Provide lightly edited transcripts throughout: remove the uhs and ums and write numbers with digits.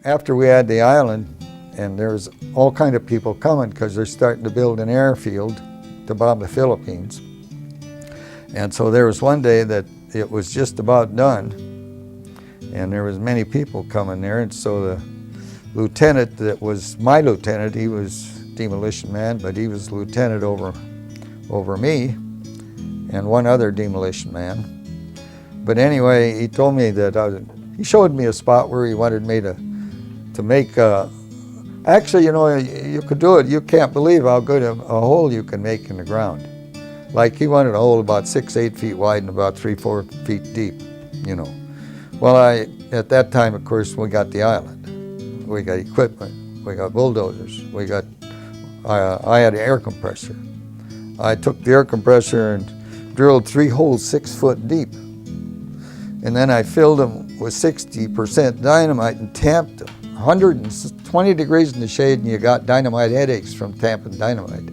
after we had the island, and there's all kind of people coming because they're starting to build an airfield to bomb the Philippines. And so there was one day that it was just about done, and there was many people coming there, and so the lieutenant that was my lieutenant, he was demolition man, but he was lieutenant over me and one other demolition man. But anyway, he told me that he showed me a spot where he wanted me to make actually, you know, you could do it. You can't believe how good a hole you can make in the ground. Like he wanted a hole about 6-8 feet wide and about 3-4 feet deep, you know. Well, at that time, of course, we got the island. We got equipment, we got bulldozers, I had an air compressor. I took the air compressor and drilled 3 holes 6 foot deep. And then I filled them with 60% dynamite and tamped them. 120 degrees in the shade, and you got dynamite headaches from tamping dynamite.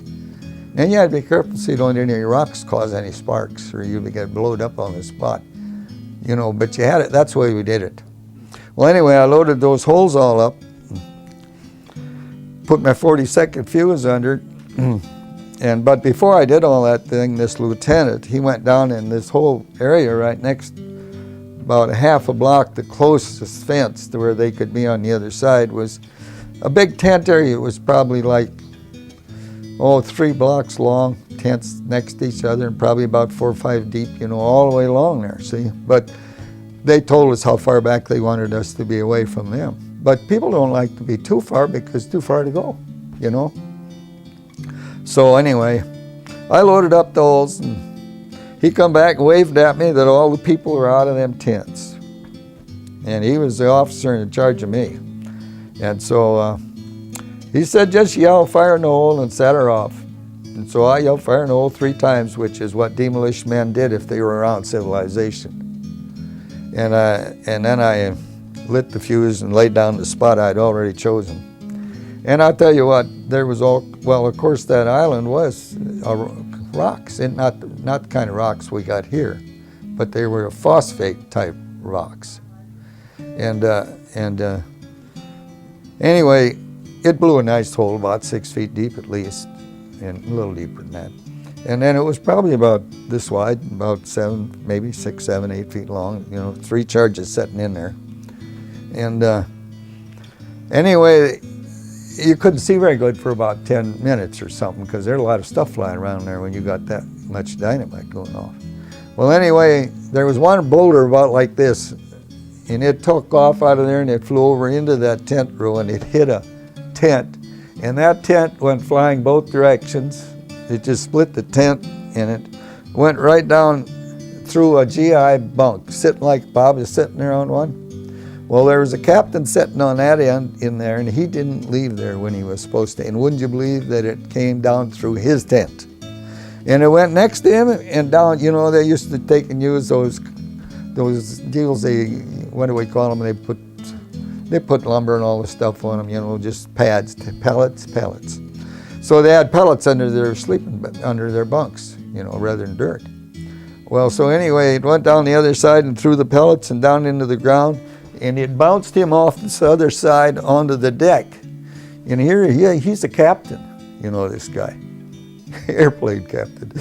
And you had to be careful so you don't let any rocks cause any sparks or you get blowed up on the spot. You know, but you had it, that's the way we did it. Well, anyway, I loaded those holes all up, put my 40-second fuse under, but before I did all that thing, this lieutenant, he went down in this whole area right next, about a half a block, the closest fence to where they could be on the other side was a big tent area. It was probably like, 3 blocks long, tents next to each other, and probably about 4 or 5 deep, you know, all the way along there, see? But they told us how far back they wanted us to be away from them. But people don't like to be too far because it's too far to go, you know? So anyway, I loaded up the holes, and he come back and waved at me that all the people were out of them tents. And he was the officer in charge of me. And so he said, just yell fire in the hole and set her off. And so I yelled fire in the hole 3 times, which is what demolition men did if they were around civilization. And then I lit the fuse and laid down the spot I'd already chosen. And I'll tell you what, there was of course that island was rocks, and not the kind of rocks we got here, but they were phosphate type rocks. And anyway, it blew a nice hole about 6 feet deep at least, and a little deeper than that. And then it was probably about this wide, about 7, maybe 6, 7, 8 feet long, you know, 3 charges sitting in there. And anyway, you couldn't see very good for about 10 minutes or something because there's a lot of stuff flying around there when you got that much dynamite going off. Well, anyway, there was one boulder about like this, and it took off out of there and it flew over into that tent row and it hit a tent. And that tent went flying both directions. It just split the tent, and it went right down through a GI bunk, sitting like Bob is sitting there on one. Well, there was a captain sitting on that end in there, and he didn't leave there when he was supposed to. And wouldn't you believe that it came down through his tent? And it went next to him and down. You know, they used to take and use those deals, what do we call them? They put lumber and all the stuff on them, you know, just pads, pellets. So they had pellets under their bunks, you know, rather than dirt. Well, so anyway, it went down the other side and through the pellets and down into the ground, and it bounced him off this other side onto the deck. And here, he's the captain, you know, this guy, airplane captain.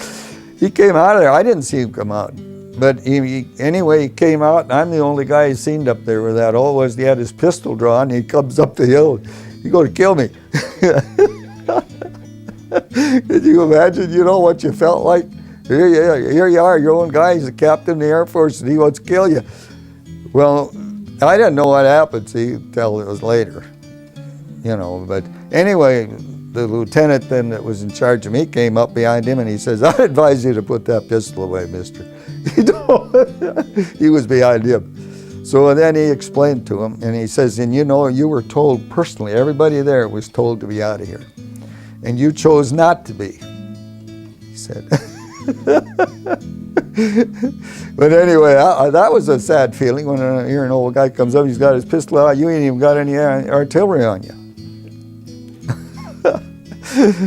He came out of there. I didn't see him come out. But anyway, he came out, and I'm the only guy he's seen up there where that hole was. He had his pistol drawn, and he comes up the hill. He's going to kill me. Can you imagine, you know, what you felt like? Here you are, your own guy, he's the captain of the Air Force, and he wants to kill you. Well, I didn't know what happened, see, until it was later, you know. But anyway, the lieutenant then that was in charge of me came up behind him, and he says, I advise you to put that pistol away, mister. You know, he was behind him. So then he explained to him, and he says, and you know, you were told personally, everybody there was told to be out of here. And you chose not to be, he said. But anyway, that was a sad feeling when here an old guy comes up, he's got his pistol out, you ain't even got any artillery on you.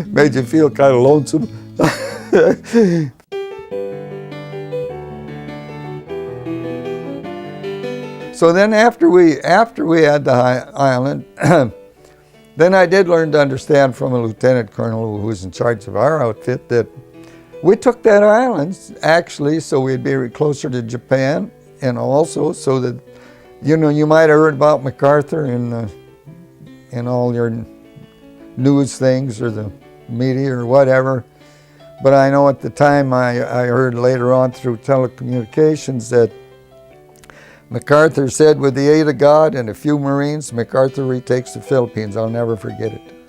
Made you feel kind of lonesome. So then after we had the island, then I did learn to understand from a lieutenant colonel who was in charge of our outfit that we took that island actually so we'd be closer to Japan, and also so that, you know, you might have heard about MacArthur in all your news things or the media or whatever. But I know at the time I heard later on through telecommunications that MacArthur said, with the aid of God and a few Marines, MacArthur retakes the Philippines. I'll never forget it.